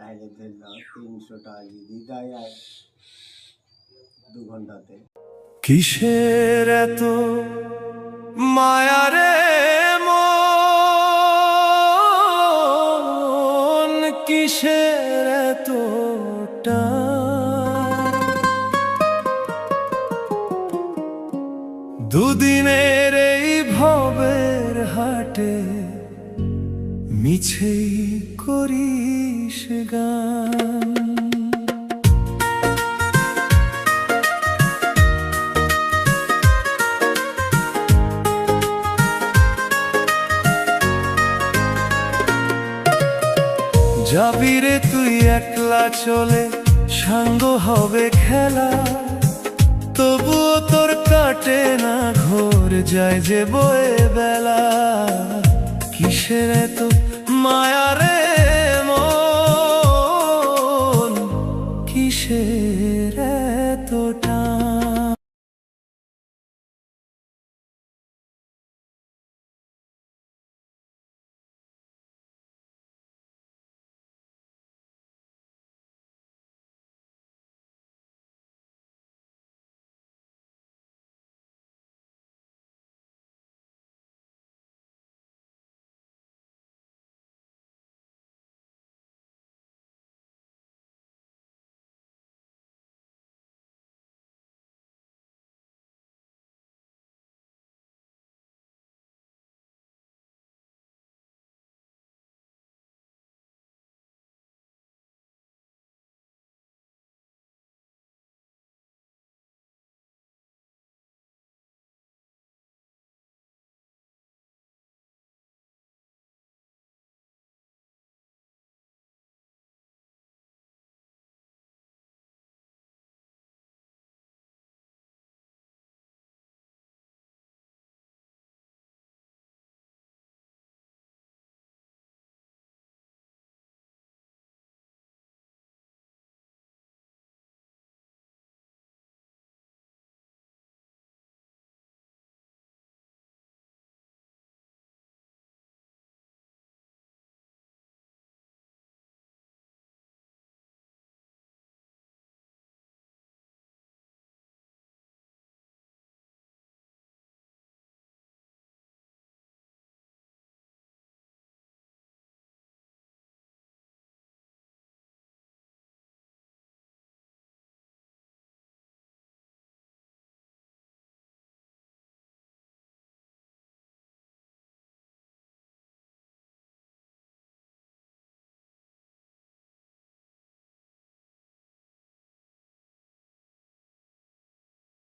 তাহলে ধরে নাও 300 টাকা যদি দেয় 2 ঘন্টাতে। কিসের এত মায়া রে মন, কিসের এত টান, দুদিনের এই ভবের হাটে মিছেই করিস গান। যাবি রে তুই একলা চলে, সাঙ্গ হবে খেলা, তবুও তোর কাটে না ঘোর, যায় যে বয়ে বেলা। কিসের এত মায়া রে